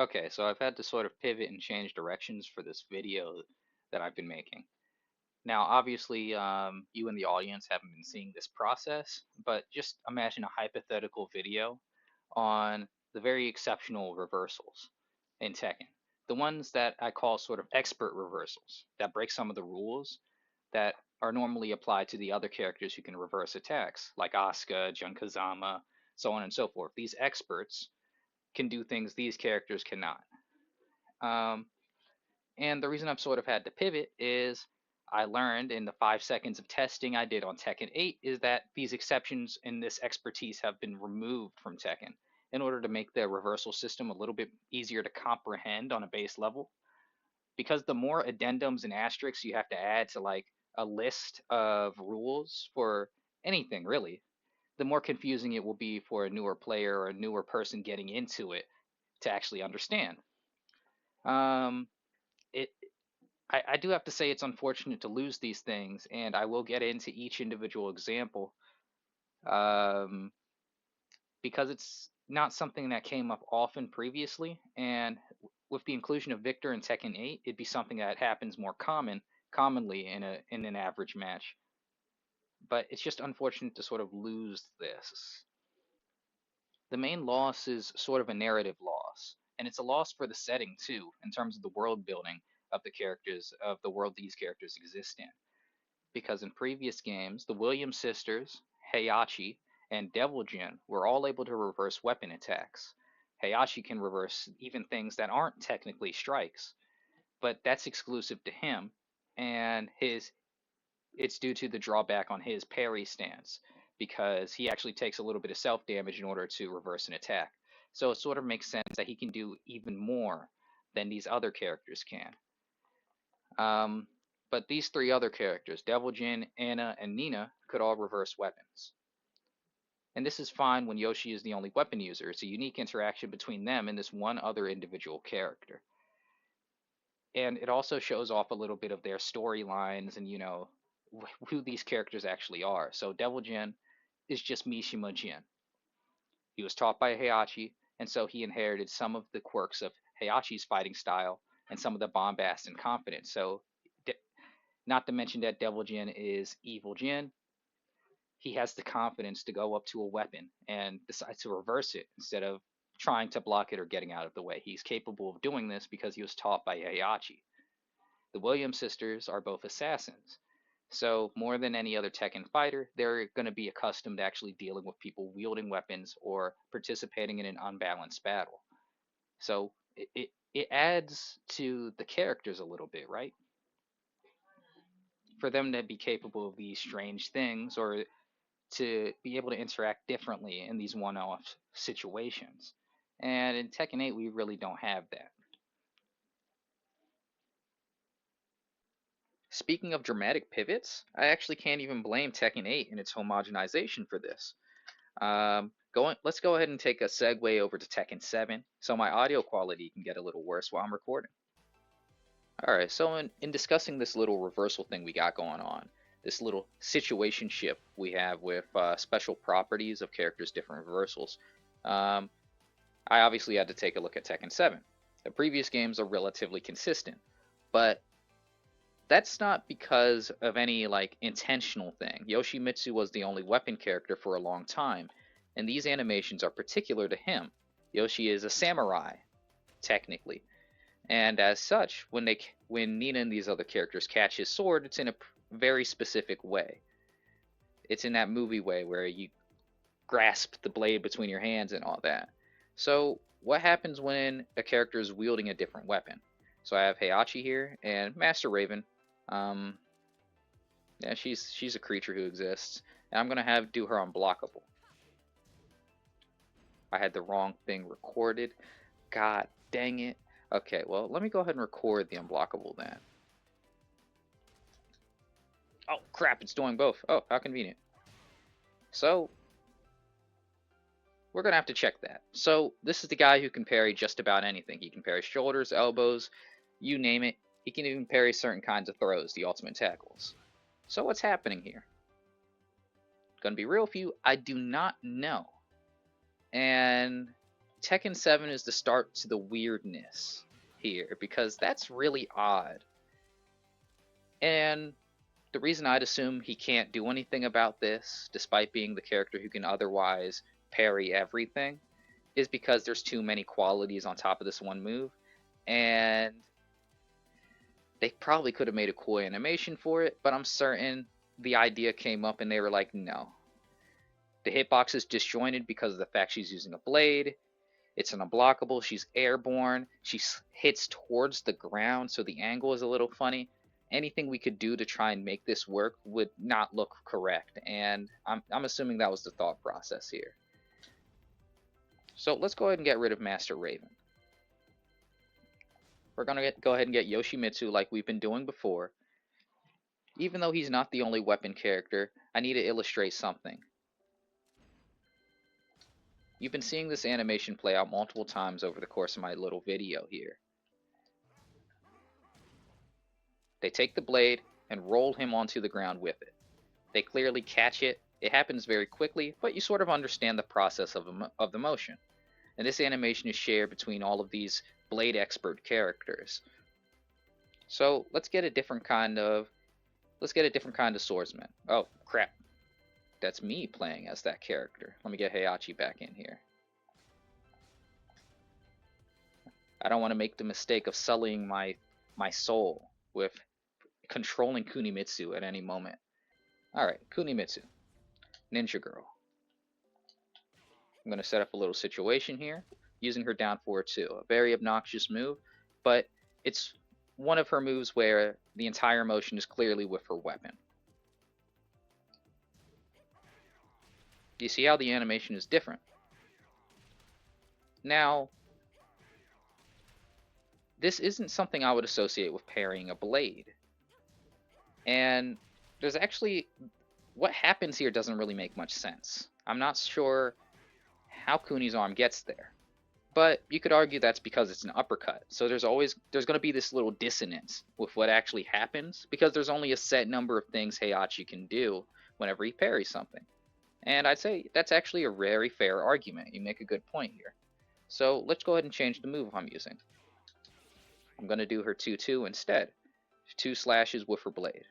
Okay, so I've had to sort of pivot and change directions for this video that I've been making. Now, obviously, you and the audience haven't been seeing this process, but just imagine a hypothetical video on the very exceptional reversals in Tekken. The ones that I call sort of expert reversals that break some of the rules that are normally applied to the other characters who can reverse attacks, like Asuka, Jun Kazama, so on and so forth. These experts can do things these characters cannot. Um, and the reason I've sort of had to pivot is I learned in the 5 seconds of testing I did on Tekken 8 is that these exceptions and this expertise have been removed from Tekken in order to make the reversal system a little bit easier to comprehend on a base level. Because the more addendums and asterisks you have to add to like a list of rules for anything really, the more confusing it will be for a newer player or a newer person getting into it to actually understand. Um, it I do have to say it's unfortunate to lose these things, and I will get into each individual example um, because it's not something that came up often previously, and with the inclusion of Victor in Tekken 8, it'd be something that happens more commonly in an average match. But it's just unfortunate to sort of lose this. The main loss is sort of a narrative loss, and it's a loss for the setting too, in terms of the world building of the characters of the world these characters exist in. Because in previous games, the Williams sisters, Heihachi, and Devil Jin were all able to reverse weapon attacks. Heihachi can reverse even things that aren't technically strikes, but that's exclusive to him, and his it's due to the drawback on his parry stance because he actually takes a little bit of self damage in order to reverse an attack. So it sort of makes sense that he can do even more than these other characters can. Um, but these three other characters, Devil Jin, Anna, and Nina, could all reverse weapons. And this is fine when Yoshi is the only weapon user. It's a unique interaction between them and this one other individual character. And it also shows off a little bit of their storylines and, who these characters actually are. So Devil Jin is just Mishima Jin. He was taught by Heihachi, and so he inherited some of the quirks of Heihachi's fighting style and some of the bombast and confidence. So not to mention that Devil Jin is Evil Jin. He has the confidence to go up to a weapon and decide to reverse it instead of trying to block it or getting out of the way. He's capable of doing this because he was taught by Heihachi. The Williams sisters are both assassins. So, more than any other Tekken fighter, they're going to be accustomed to actually dealing with people wielding weapons or participating in an unbalanced battle. So, it adds to the characters a little bit, right? For them to be capable of these strange things or to be able to interact differently in these one off situations. And in Tekken 8, we really don't have that. Speaking of dramatic pivots, I actually can't even blame Tekken 8 and its homogenization for this. Let's go ahead and take a segue over to Tekken 7 so my audio quality can get a little worse while I'm recording. Alright, so in discussing this little reversal thing we got going on, this little situationship we have with special properties of characters' different reversals, um, I obviously had to take a look at Tekken 7. The previous games are relatively consistent, but that's not because of any like intentional thing. Yoshimitsu was the only weapon character for a long time, and these animations are particular to him. Yoshi is a samurai, technically, and as such, when Nina and these other characters catch his sword, it's in a very specific way. It's in that movie way where you grasp the blade between your hands and all that. So what happens when a character is wielding a different weapon? So I have Heihachi here and Master Raven. Um, yeah, she's a creature who exists, and I'm gonna have do her unblockable. I had the wrong thing recorded. God dang it. Okay, well let me go ahead and record the unblockable then. Oh crap, it's doing both. Oh, how convenient. So we're gonna have to check that. So this is the guy who can parry just about anything. He can parry shoulders, elbows, you name it. He can even parry certain kinds of throws, the ultimate tackles. So what's happening here? Gonna be real with you, I do not know. And Tekken 7 is the start to the weirdness here, because that's really odd. And the reason I'd assume he can't do anything about this, despite being the character who can otherwise parry everything, is because there's too many qualities on top of this one move, and they probably could have made a cool animation for it, but I'm certain the idea came up and they were like, no. The hitbox is disjointed because of the fact she's using a blade. It's an unblockable. She's airborne. She hits towards the ground, so the angle is a little funny. Anything we could do to try and make this work would not look correct, and I'm assuming that was the thought process here. So let's go ahead and get rid of Master Raven. We're going to go ahead and get Yoshimitsu like we've been doing before. Even though he's not the only weapon character, I need to illustrate something. You've been seeing this animation play out multiple times over the course of my little video here. They take the blade and roll him onto the ground with it. They clearly catch it. It happens very quickly, but you sort of understand the process of the motion. And this animation is shared between all of these blade expert characters. So let's get a different kind of swordsman. Oh crap. That's me playing as that character. Let me get Heihachi back in here. I don't want to make the mistake of sullying my soul with controlling Kunimitsu at any moment. Alright, Kunimitsu. Ninja Girl. I'm going to set up a little situation here, using her down forward 2. A very obnoxious move, but it's one of her moves where the entire motion is clearly with her weapon. You see how the animation is different? Now, this isn't something I would associate with parrying a blade. And there's actually, what happens here doesn't really make much sense. I'm not sure how Kuni's arm gets there. But you could argue that's because it's an uppercut. So there's going to be this little dissonance with what actually happens, because there's only a set number of things Heihachi can do whenever he parries something. And I'd say that's actually a very fair argument. You make a good point here. So let's go ahead and change the move I'm using. I'm going to do her 2-2 instead. 2 slashes with her blade.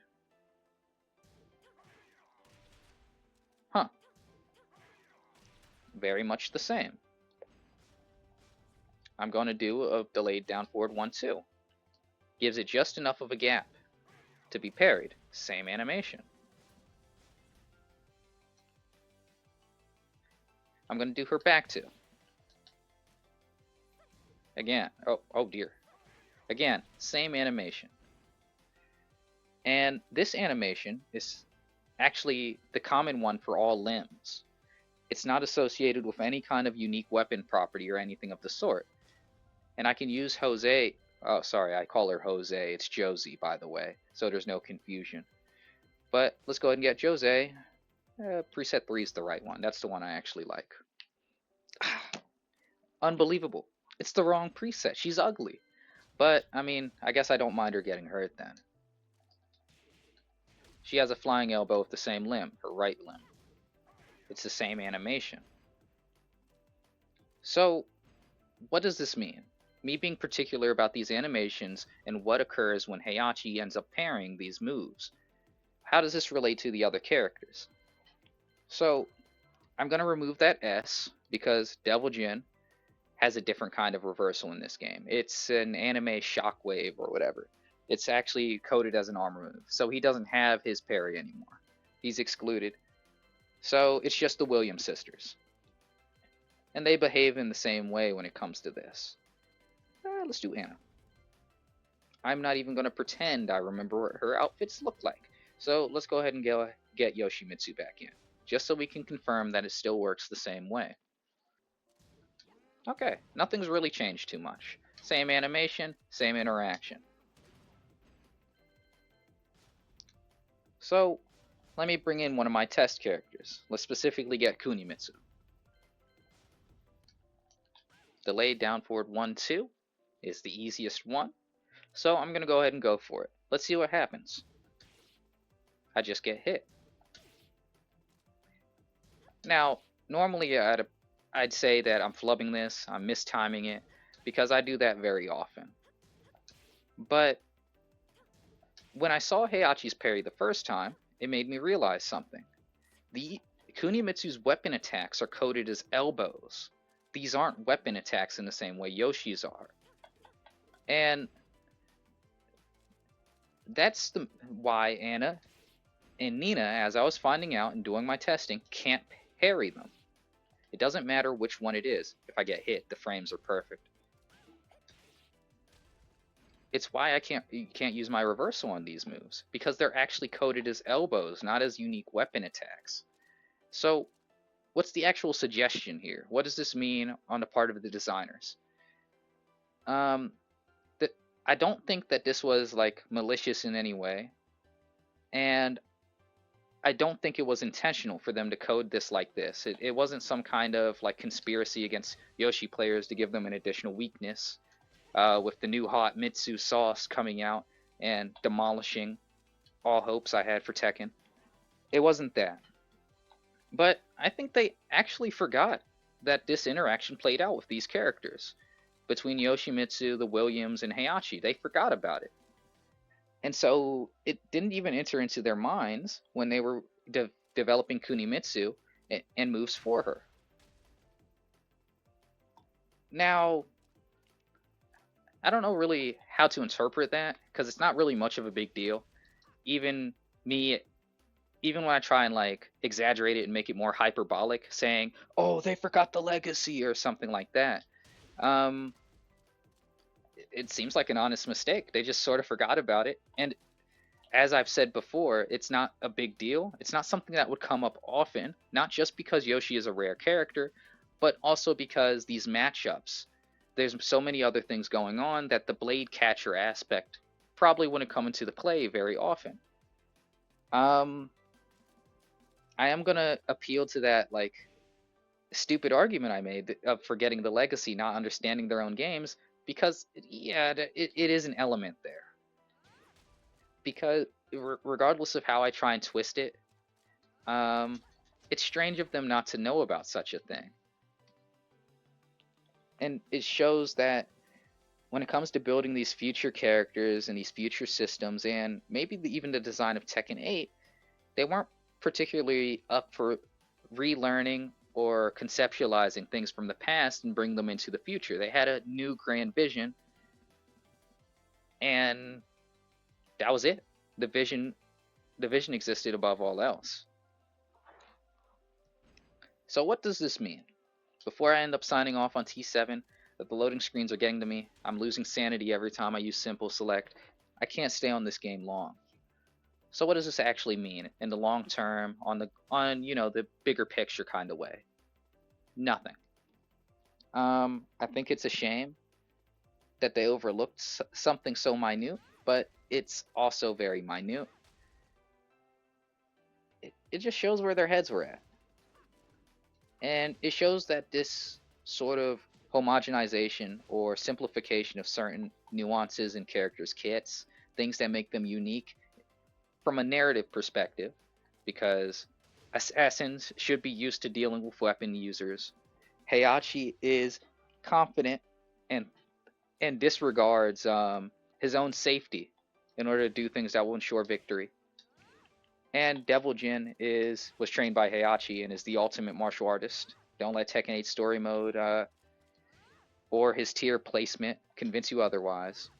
Huh. Very much the same. I'm going to do a delayed down forward 1-2. Gives it just enough of a gap to be parried. Same animation. I'm going to do her back 2. Again, oh dear. Again, same animation. And this animation is actually the common one for all limbs. It's not associated with any kind of unique weapon property or anything of the sort. And I can use Jose. Oh, sorry, I call her Jose. It's Josie, by the way, so there's no confusion. But let's go ahead and get Jose. Preset 3 is the right one. That's the one I actually like. Unbelievable. It's the wrong preset. She's ugly. But, I mean, I guess I don't mind her getting hurt then. She has a flying elbow with the same limb, her right limb. It's the same animation. So, what does this mean? Me being particular about these animations and what occurs when Heihachi ends up parrying these moves. How does this relate to the other characters? So, I'm going to remove that S because Devil Jin has a different kind of reversal in this game. It's an anime shockwave or whatever. It's actually coded as an armor move, so he doesn't have his parry anymore. He's excluded. So it's just the Williams sisters. And they behave in the same way when it comes to this. Let's do Anna. I'm not even going to pretend I remember what her outfits look like. So let's go ahead and get Yoshimitsu back in, just so we can confirm that it still works the same way. Okay, nothing's really changed too much. Same animation, same interaction. So, let me bring in one of my test characters. Let's specifically get Kunimitsu. Delayed down forward 1-2 is the easiest one. So I'm going to go ahead and go for it. Let's see what happens. I just get hit. Now, normally I'd say that I'm flubbing this, I'm mistiming it, because I do that very often. But when I saw Heihachi's parry the first time, it made me realize something. The Kunimitsu's weapon attacks are coded as elbows. These aren't weapon attacks in the same way Yoshi's are. And that's why Anna and Nina, as I was finding out and doing my testing, can't parry them. It doesn't matter which one it is. If I get hit, the frames are perfect. It's why you can't use my reversal on these moves, because they're actually coded as elbows, not as unique weapon attacks. So, what's the actual suggestion here? What does this mean on the part of the designers? Um, that I don't think that this was like malicious in any way, and I don't think it was intentional for them to code this like this. It wasn't some kind of like conspiracy against Yoshi players to give them an additional weakness. With the new hot Mitsu sauce coming out and demolishing all hopes I had for Tekken. It wasn't that. But I think they actually forgot that this interaction played out with these characters. Between Yoshimitsu, the Williams, and Heihachi, they forgot about it. And so it didn't even enter into their minds when they were developing Kunimitsu and moves for her. Now, I don't know really how to interpret that because it's not really much of a big deal. Even me, even when I try and like exaggerate it and make it more hyperbolic, saying, "Oh, they forgot the legacy" or something like that, um, it seems like an honest mistake. They just sort of forgot about it. And as I've said before, it's not a big deal. It's not something that would come up often, not just because Yoshi is a rare character, but also because these matchups, there's so many other things going on that the blade catcher aspect probably wouldn't come into the play very often. Um, I am gonna appeal to that like stupid argument I made of forgetting the legacy, not understanding their own games, because yeah, it is an element there. Because regardless of how I try and twist it, um, it's strange of them not to know about such a thing. And it shows that when it comes to building these future characters and these future systems, and maybe even the design of Tekken 8, they weren't particularly up for relearning or conceptualizing things from the past and bring them into the future. They had a new grand vision, and that was it. The vision, the vision existed above all else. So what does this mean? Before I end up signing off on T7, that the loading screens are getting to me. I'm losing sanity every time I use simple select. I can't stay on this game long. So what does this actually mean in the long term, on the bigger picture kind of way? Nothing. I think it's a shame that they overlooked something so minute, but it's also very minute. It just shows where their heads were at. And it shows that this sort of homogenization or simplification of certain nuances in characters' kits, things that make them unique from a narrative perspective, because assassins should be used to dealing with weapon users. Heihachi is confident and disregards his own safety in order to do things that will ensure victory. And Devil Jin was trained by Heihachi and is the ultimate martial artist. Don't let Tekken 8 story mode or his tier placement convince you otherwise.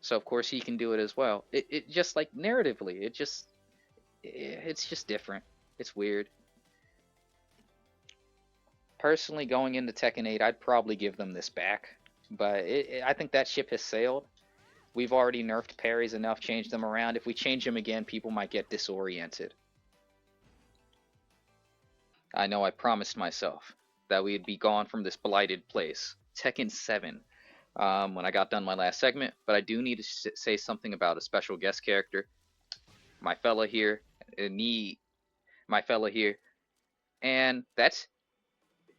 So of course he can do it as well. It just like narratively, it's just different. It's weird. Personally, going into Tekken 8, I'd probably give them this back, but I think that ship has sailed. We've already nerfed parries enough, changed them around. If we change them again, people might get disoriented. I know I promised myself that we'd be gone from this blighted place. Tekken 7, when I got done my last segment, but I do need to say something about a special guest character. My fella here, my fella here, and that's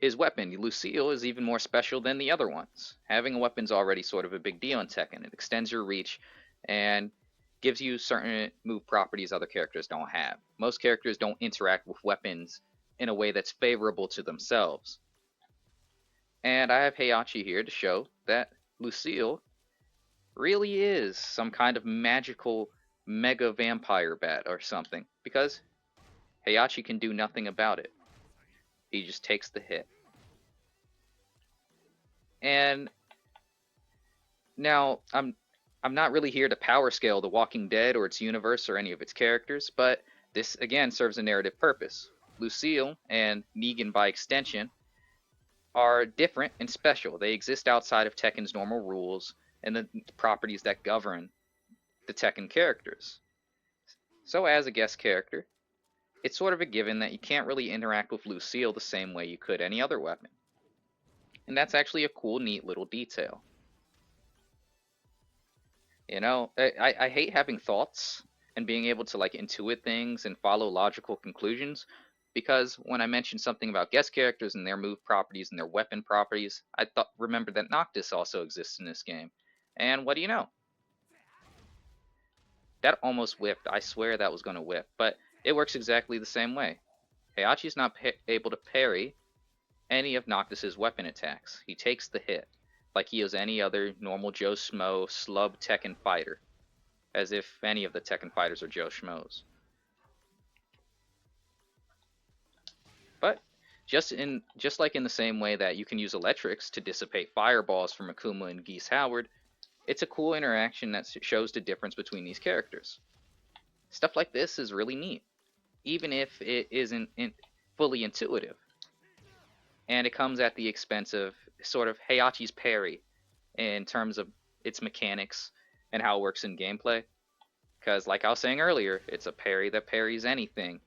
his weapon. Lucille is even more special than the other ones. Having a weapon's already sort of a big deal in Tekken. It extends your reach and gives you certain move properties other characters don't have. Most characters don't interact with weapons in a way that's favorable to themselves. And I have Heihachi here to show that Lucille really is some kind of magical mega vampire bat or something, because Heihachi can do nothing about it. He just takes the hit. And now I'm not really here to power scale The Walking Dead or its universe or any of its characters, but this again serves a narrative purpose. Lucille and Negan by extension are different and special. They exist outside of Tekken's normal rules and the properties that govern the Tekken characters. So as a guest character, it's sort of a given that you can't really interact with Lucille the same way you could any other weapon. And that's actually a cool, neat little detail. You know, I hate having thoughts and being able to like intuit things and follow logical conclusions, because when I mentioned something about guest characters and their move properties and their weapon properties, I thought remembered that Noctis also exists in this game. And what do you know? That almost whipped. I swear that was going to whip, but it works exactly the same way. Heihachi's not able to parry any of Noctis's weapon attacks. He takes the hit, like he is any other normal Joe Schmo slub Tekken fighter, as if any of the Tekken fighters are Joe Schmoes. But just like in the same way that you can use electrics to dissipate fireballs from Akuma and Geese Howard, it's a cool interaction that shows the difference between these characters. Stuff like this is really neat, even if it isn't fully intuitive. And it comes at the expense of sort of Heihachi's parry in terms of its mechanics and how it works in gameplay. Because, like I was saying earlier, it's a parry that parries anything.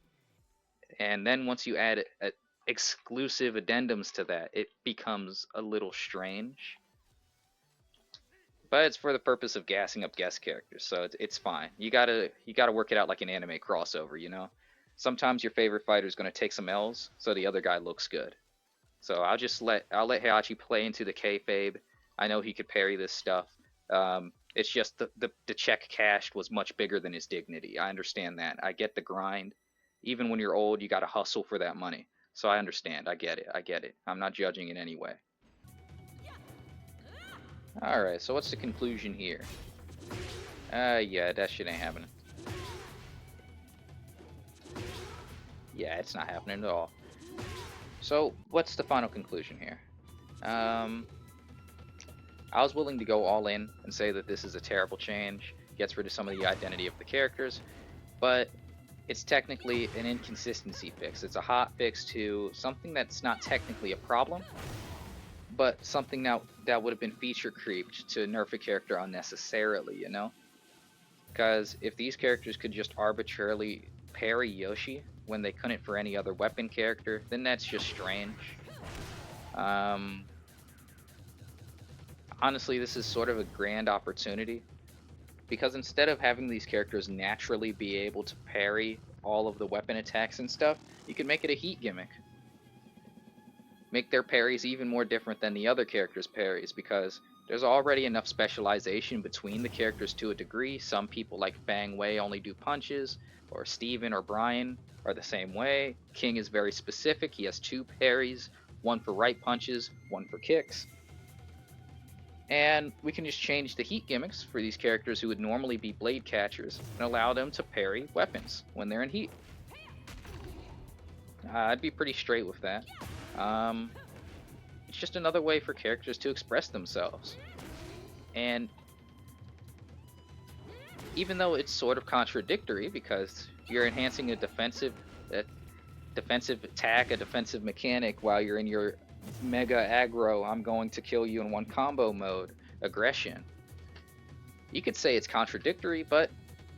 And then once you add exclusive addendums to that, it becomes a little strange. But it's for the purpose of gassing up guest characters, so it's fine. You gotta work it out like an anime crossover, you know. Sometimes your favorite fighter is gonna take some L's, so the other guy looks good. So I'll let Heihachi play into the kayfabe. I know he could parry this stuff. It's just the check cashed was much bigger than his dignity. I understand that. I get the grind. Even when you're old, you got to hustle for that money. So I understand. I get it. I get it. I'm not judging in any way. Alright, so what's the conclusion here? Yeah, that shit ain't happening. Yeah, it's not happening at all. So, what's the final conclusion here? I was willing to go all in and say that this is a terrible change, gets rid of some of the identity of the characters, but it's technically an inconsistency fix. It's a hot fix to something that's not technically a problem, but something that would have been feature creeped to nerf a character unnecessarily, you know? Because if these characters could just arbitrarily parry Yoshi when they couldn't for any other weapon character, then that's just strange. Honestly, this is sort of a grand opportunity, because instead of having these characters naturally be able to parry all of the weapon attacks and stuff, you can make it a heat gimmick. Make their parries even more different than the other characters' parries, because there's already enough specialization between the characters to a degree. Some people like Fang Wei only do punches, or Steven or Brian are the same way. King is very specific. He has 2 parries, one for right punches, one for kicks. And we can just change the heat gimmicks for these characters who would normally be blade catchers and allow them to parry weapons when they're in heat. I'd be pretty straight with that. It's just another way for characters to express themselves. And even though it's sort of contradictory, because you're enhancing a defensive attack, a defensive mechanic, while you're in your mega aggro, I'm going to kill you in one combo mode, aggression. You could say it's contradictory, but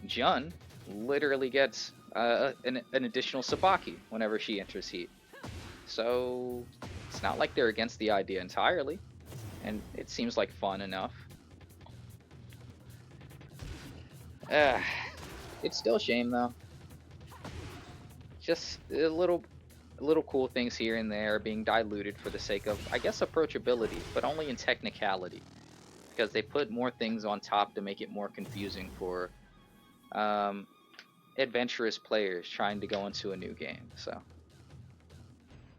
Jun literally gets an additional Sabaki whenever she enters heat. So it's not like they're against the idea entirely, and it seems like fun enough. It's still a shame though. Just a little cool things here and there being diluted for the sake of, I guess, approachability, but only in technicality, because they put more things on top to make it more confusing for adventurous players trying to go into a new game. So